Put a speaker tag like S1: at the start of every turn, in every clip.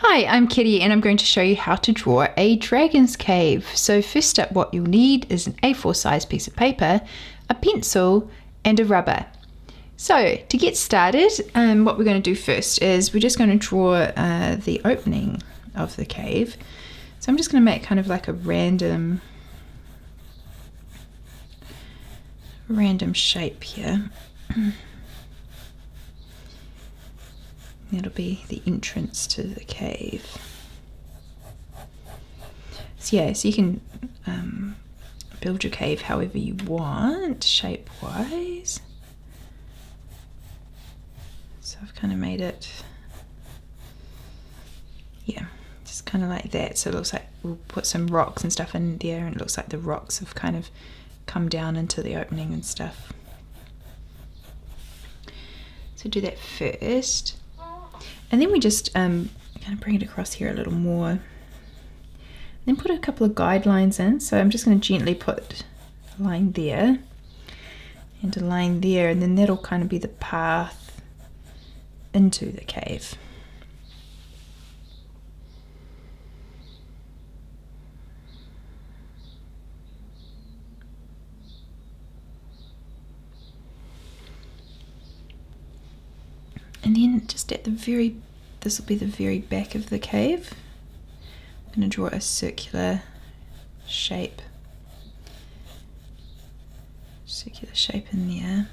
S1: Hi, I'm Kitty and I'm going to show you how to draw a dragon's cave. So first up, what you'll need is an A4 size piece of paper, a pencil and a rubber. So to get started, what we're going to do first is we're just going to draw the opening of the cave. So I'm just going to make kind of like a random shape here. That'll be the entrance to the cave. So yeah, so you can build your cave however you want, shape-wise. So I've kind of made it, yeah, just kind of like that. So it looks like we'll put some rocks and stuff in there, and it looks like the rocks have kind of come down into the opening and stuff. So do that first. And then we just kind of bring it across here a little more. Then put a couple of guidelines in. So I'm just going to gently put a line there and a line there, and then that'll kind of be the path into the cave. And then just at the this will be the very back of the cave. I'm going to draw a circular shape in there.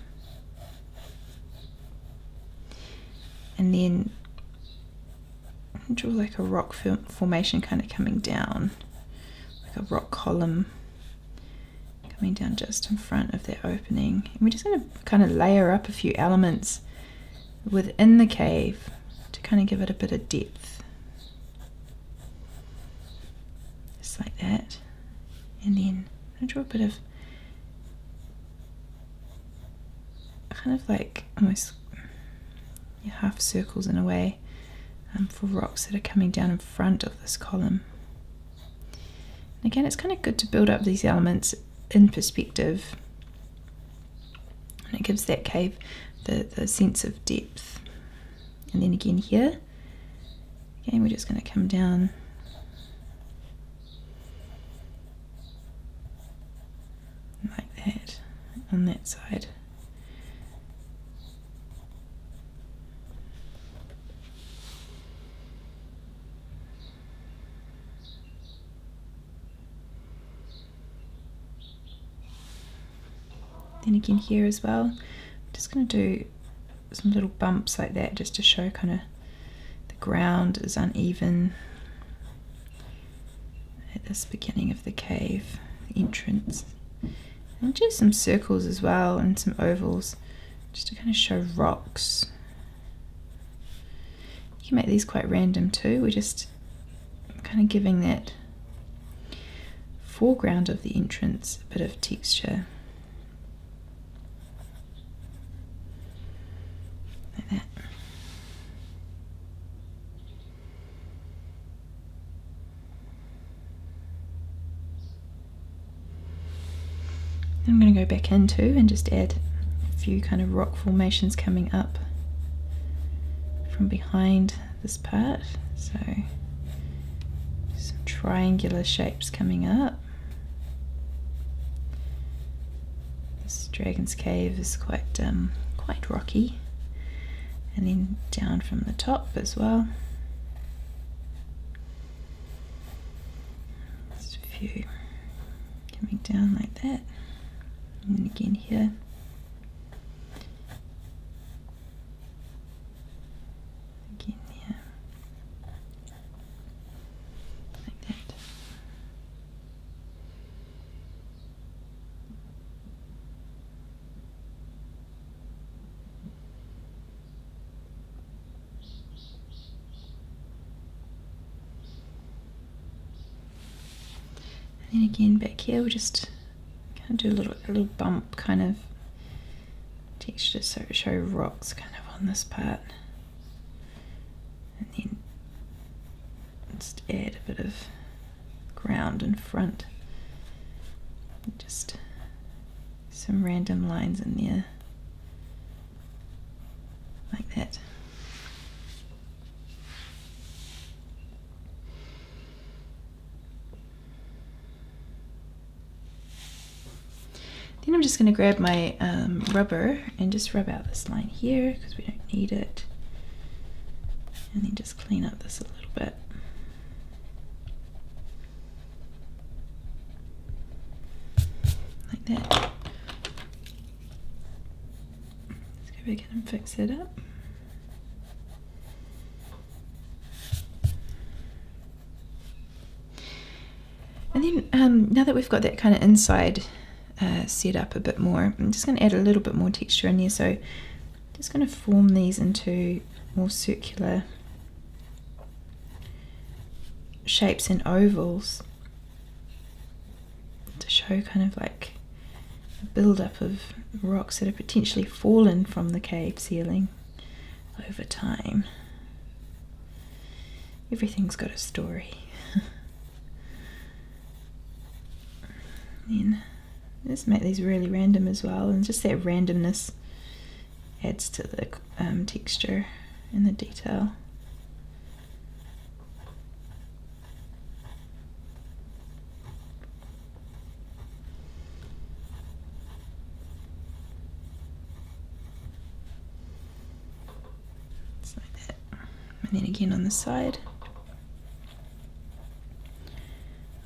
S1: And then draw like a rock formation kind of coming down, like a rock column coming down just in front of that opening. And we're just going to kind of layer up a few elements within the cave to kind of give it a bit of depth. Just like that. And then I'm going to draw a bit of kind of like almost half circles in a way for rocks that are coming down in front of this column. And again, it's kind of good to build up these elements in perspective, and it gives that cave the sense of depth. And then again here, we're just going to come down like that on that side. Then again here as well, I'm just going to do some little bumps like that just to show kind of the ground is uneven at this beginning of the cave, the entrance. And just some circles as well and some ovals just to kind of show rocks. You can make these quite random too. We're just kind of giving that foreground of the entrance a bit of texture. Like that. I'm going to go back in too and just add a few kind of rock formations coming up from behind this part. So some triangular shapes coming up. This dragon's cave is quite rocky, and then down from the top as well. Just a few coming down like that. And then again here. Again here. Like that. And then again back here we'll just do a little bump kind of texture, so show rocks kind of on this part, and then just add a bit of ground in front, just some random lines in there like that. I'm just going to grab my rubber and just rub out this line here because we don't need it. And then just clean up this a little bit. Like that. Let's go back in and fix it up. And then now that we've got that kind of inside set up a bit more, I'm just going to add a little bit more texture in there. So I'm just going to form these into more circular shapes and ovals to show kind of like a build-up of rocks that have potentially fallen from the cave ceiling over time. Everything's got a story. Then just make these really random as well, and just that randomness adds to the texture and the detail. Just like that. And then again on the side,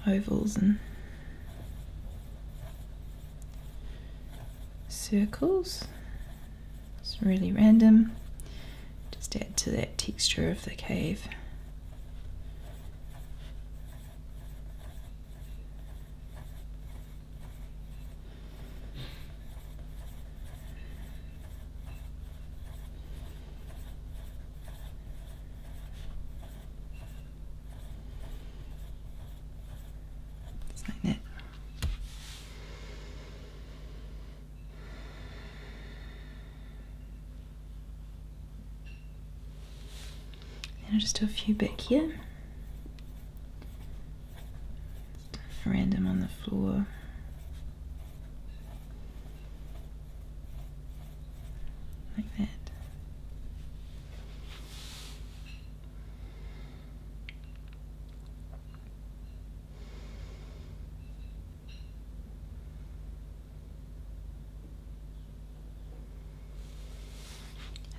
S1: ovals and circles. It's really random. Just add to that texture of the cave. Just like that. I'll just do a few back here. Random on the floor. Like that.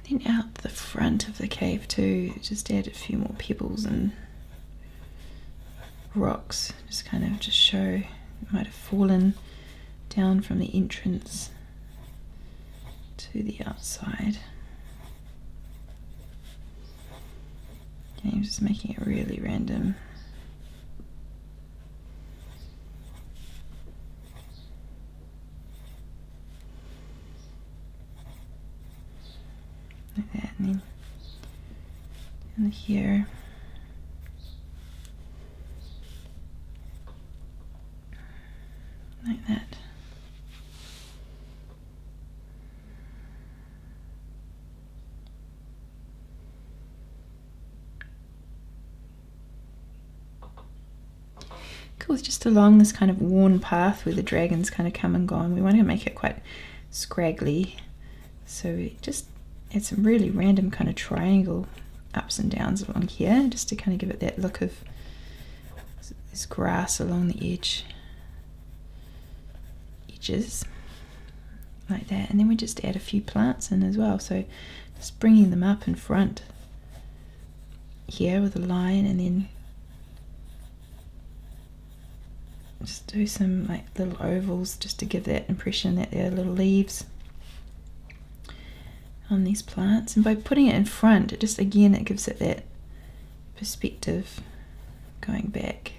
S1: Then out the front of the cave too, just add a few more pebbles and rocks, just kind of just show it might have fallen down from the entrance to the outside. Okay, I'm just making it really random. Like that, and then down here. Like that. Cool, just along this kind of worn path where the dragons kind of come and gone, we want to make it quite scraggly. So we just add some really random kind of triangle ups and downs along here, just to kind of give it that look of this grass along the edges, like that. And then we just add a few plants in as well, so just bringing them up in front here with a line, and then just do some like little ovals just to give that impression that they're little leaves on these plants. And by putting it in front, it just again it gives it that perspective going back.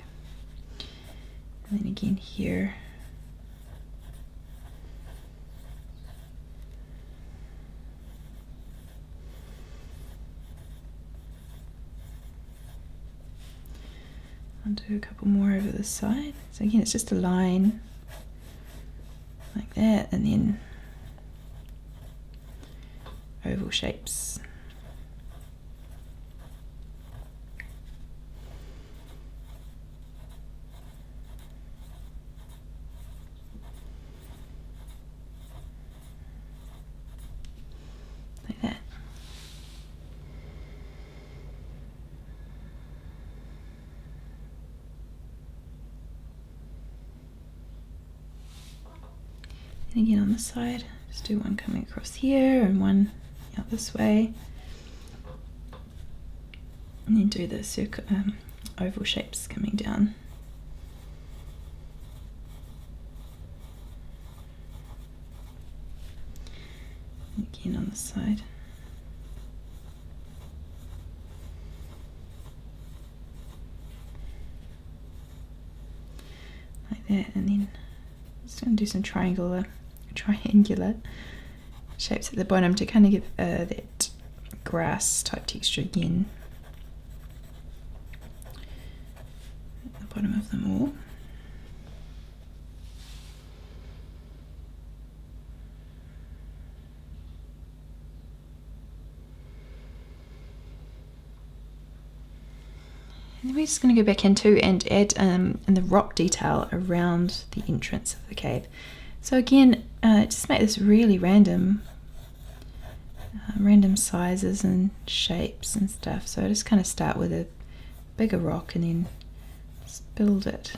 S1: And then again here. I'll do a couple more over the side. So again, it's just a line like that, and then oval shapes. Like that. And again on the side, just do one coming across here and one out this way. And then do the circle, oval shapes coming down. And again on the side. Like that, and then just going to do some triangular shapes at the bottom to kind of give that grass type texture again at the bottom of them all. And then we're just going to go back into and add in the rock detail around the entrance of the cave. So again, just make this really random sizes and shapes and stuff. So I just kind of start with a bigger rock and then just build it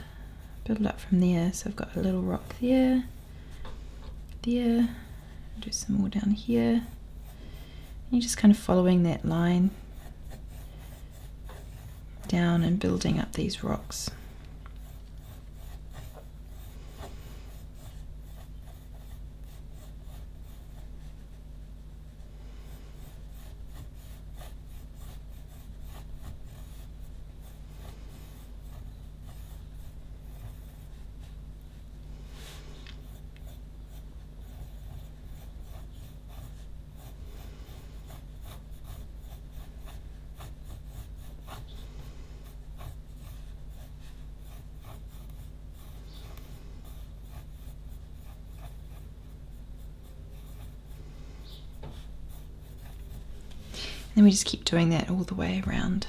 S1: up from there. So I've got a little rock there, do some more down here. And you're just kind of following that line down and building up these rocks. Then we just keep doing that all the way around.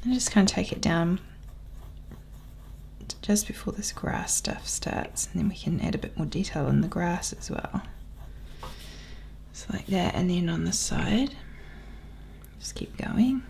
S1: And just kind of take it down just before this grass stuff starts, and then we can add a bit more detail in the grass as well. So like that, and then on the side, just keep going.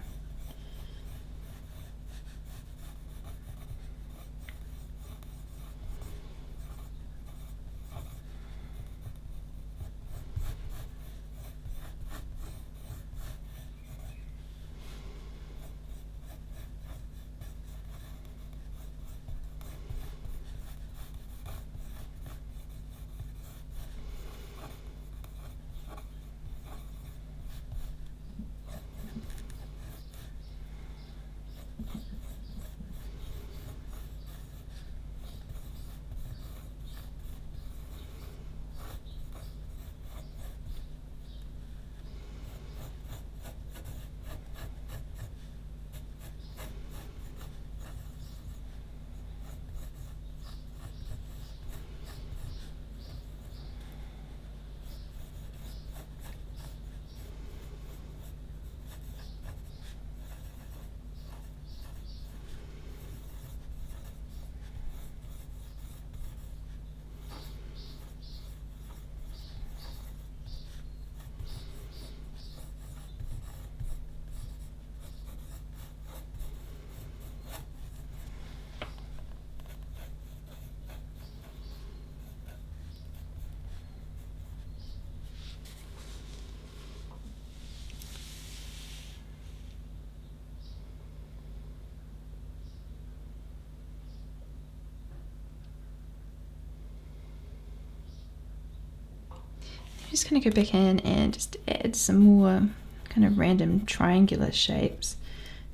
S1: I'm just going to go back in and just add some more kind of random triangular shapes,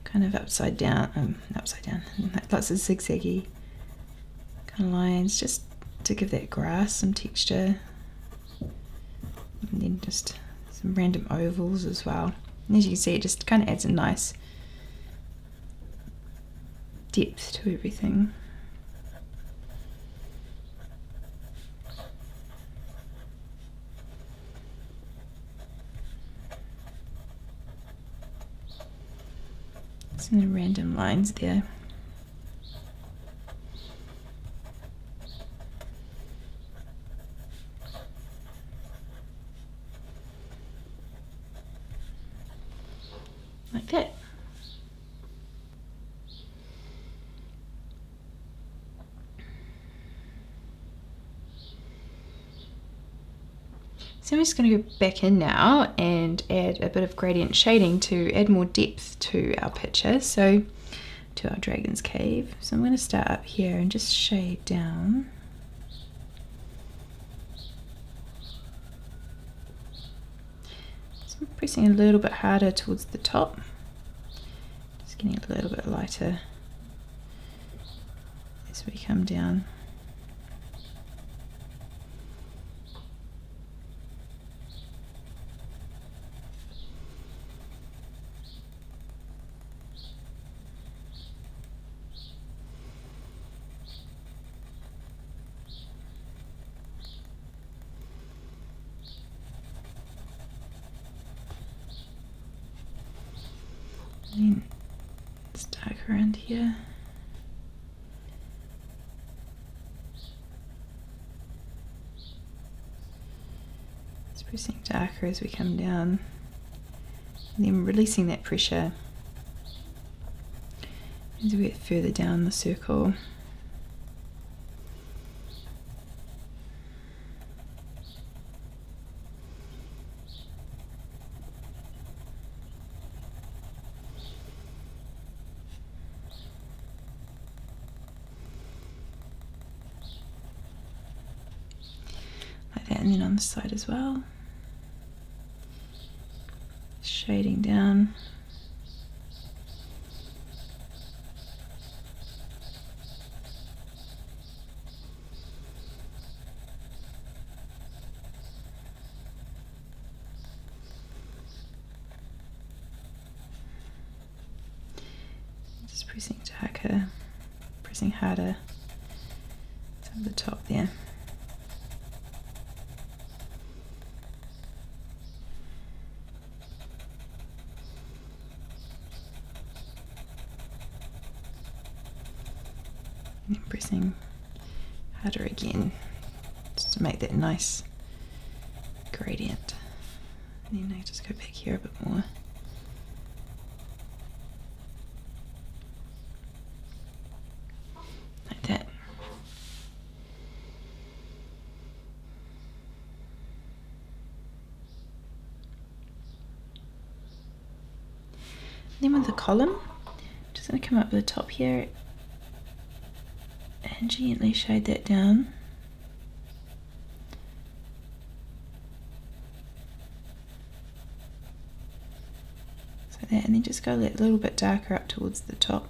S1: kind of upside down, lots of zigzaggy kind of lines, just to give that grass some texture. And then just some random ovals as well. And as you can see, it just kind of adds a nice depth to everything. Some random lines there. Like that. So I'm just going to go back in now and add a bit of gradient shading to add more depth to our picture, so to our dragon's cave. So I'm going to start up here and just shade down. So I'm pressing a little bit harder towards the top, just getting a little bit lighter as we come down. And it's dark around here. It's pressing darker as we come down, and then releasing that pressure as we get further down the circle. And then on the side as well, shading down. Just pressing darker, pressing harder to the top there. And pressing harder again, just to make that nice gradient. And then I just go back here a bit more. Like that. Then with the column, I'm just going to come up to the top here and gently shade that down. So that, and then just go a little bit darker up towards the top.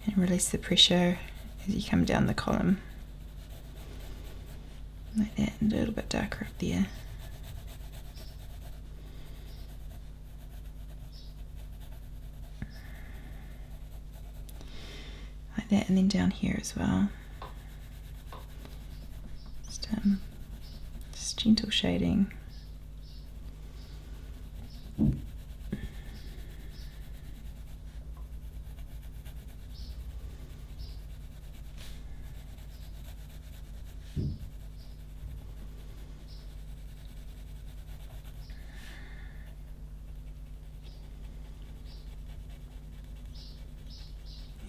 S1: And release the pressure as you come down the column. Like that, and a little bit darker up there. Like that, and then down here as well. Just gentle shading.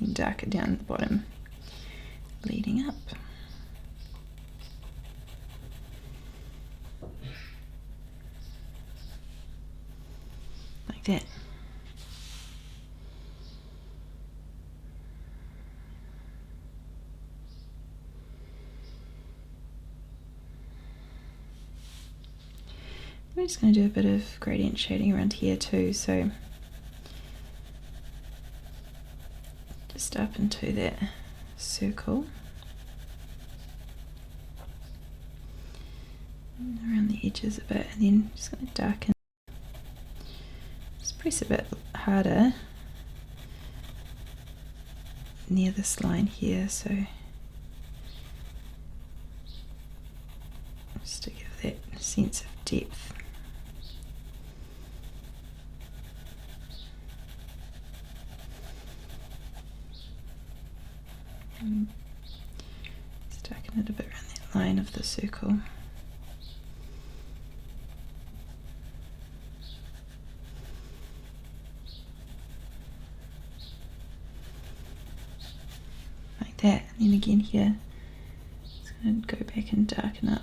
S1: And darker down at the bottom, leading up. Like that. We're just going to do a bit of gradient shading around here too, so just up into that circle and around the edges a bit, and then just going to darken. Just press a bit harder near this line here, so just to give that sense of depth. Just darken it a bit around that line of the circle. Like that, and then again here, just going to go back and darken up.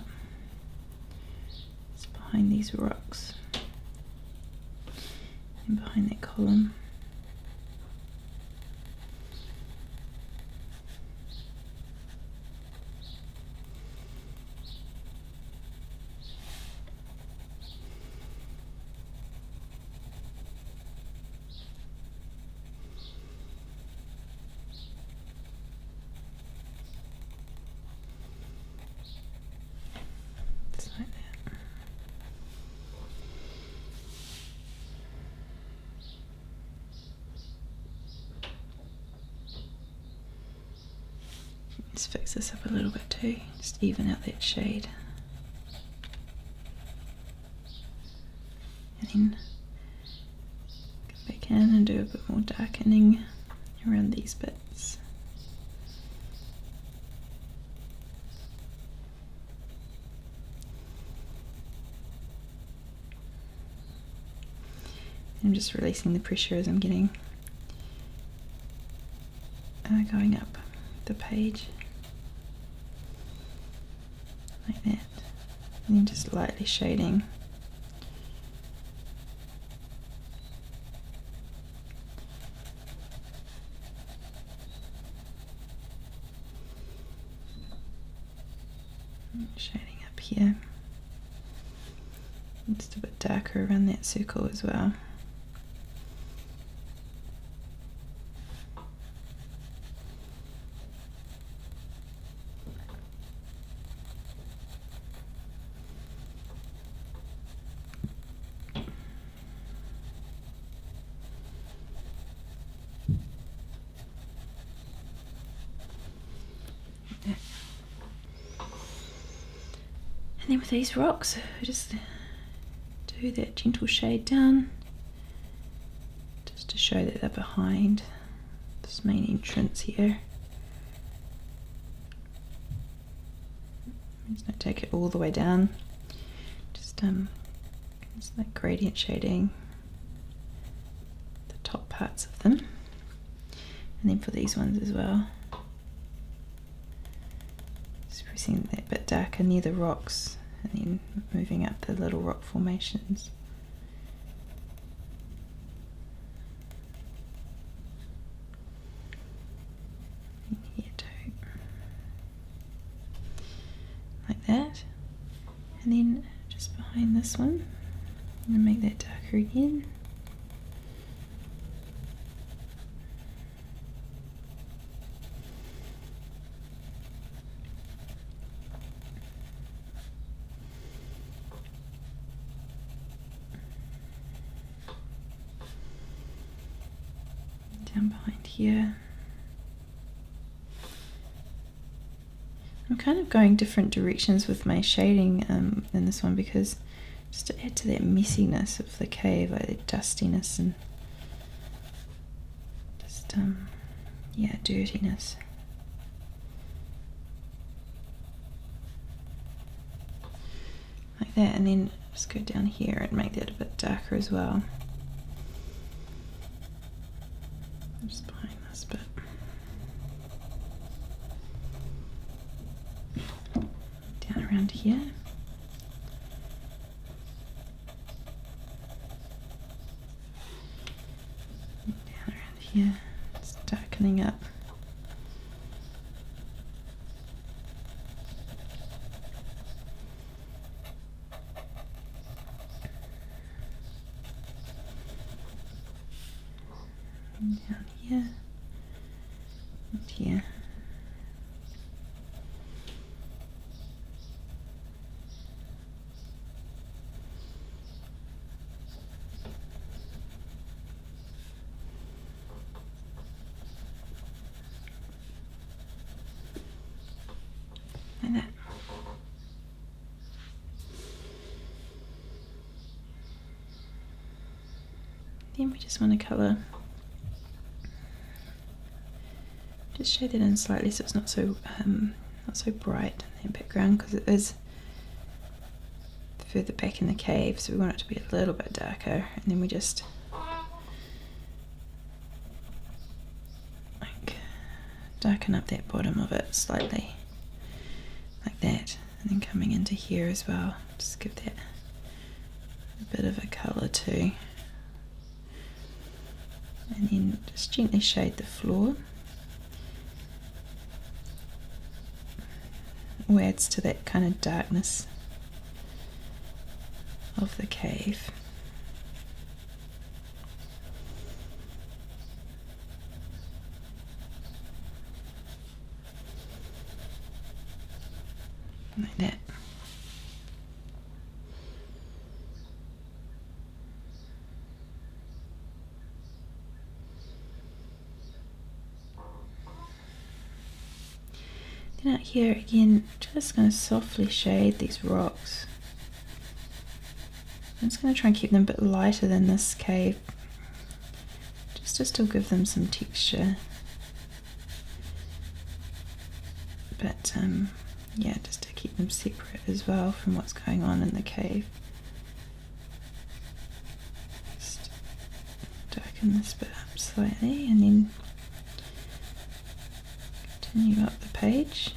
S1: It's behind these rocks and behind that column. Just fix this up a little bit too, just even out that shade. And then go back in and do a bit more darkening around these bits. I'm just releasing the pressure as I'm getting going up the page. Like that, and then just lightly shading. Shading up here, and just a bit darker around that circle as well. And then with these rocks, I just do that gentle shade down show that they're behind this main entrance here. I'm just going to take it all the way down. Just like gradient shading the top parts of them, and then for these ones as well, just pressing that bit darker near the rocks and then moving up the little rock formations. And here too, like that, and then just behind this one, I'm going to make that darker again. Down behind here. I'm kind of going different directions with my shading in this one, because just to add to that messiness of the cave, like the dustiness and just yeah, dirtiness. Like that, and then just go down here and make that a bit darker as well. Just behind this bit. Down around here. Down around here. It's darkening up. Down here and here. Like that. Then we just want to colour. Just shade it in slightly so it's not so bright in the background, because it is further back in the cave, so we want it to be a little bit darker, and then we just like darken up that bottom of it slightly, like that, and then coming into here as well, just give that a bit of a colour too, and then just gently shade the floor. Adds to that kind of darkness of the cave. Like that. Then out here again, just going to softly shade these rocks. I'm just going to try and keep them a bit lighter than this cave, just to still give them some texture. But yeah, just to keep them separate as well from what's going on in the cave. Just darken this bit up slightly and then continue up the page.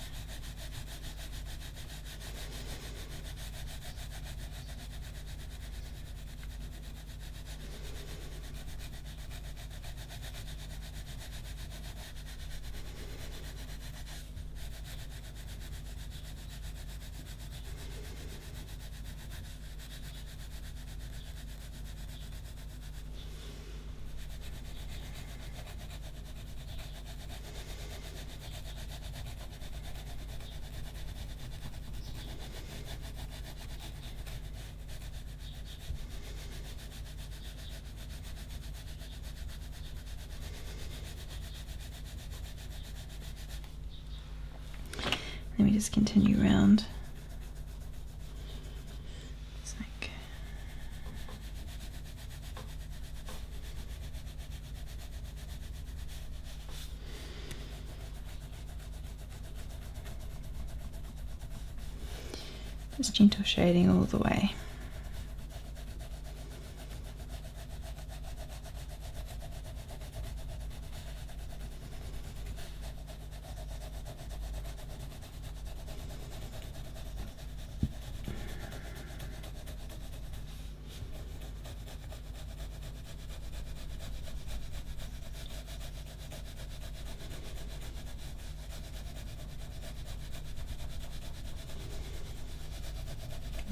S1: Let me just continue around. It's like Just gentle shading all the way.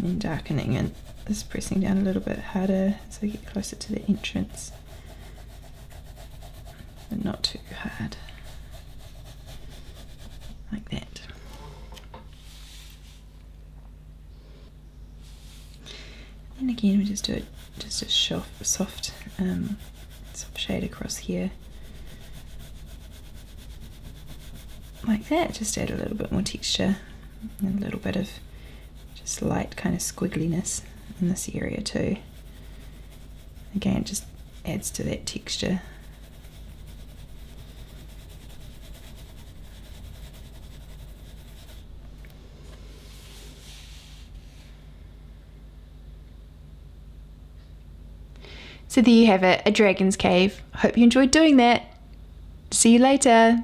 S1: And then darkening and just pressing down a little bit harder so I get closer to the entrance, but not too hard, like that. And again we just do it, just a soft shade across here, like that. Just add a little bit more texture and a little bit of light kind of squiggliness in this area too. Again, it just adds to that texture. So there you have it, a dragon's cave. Hope you enjoyed doing that. See you later.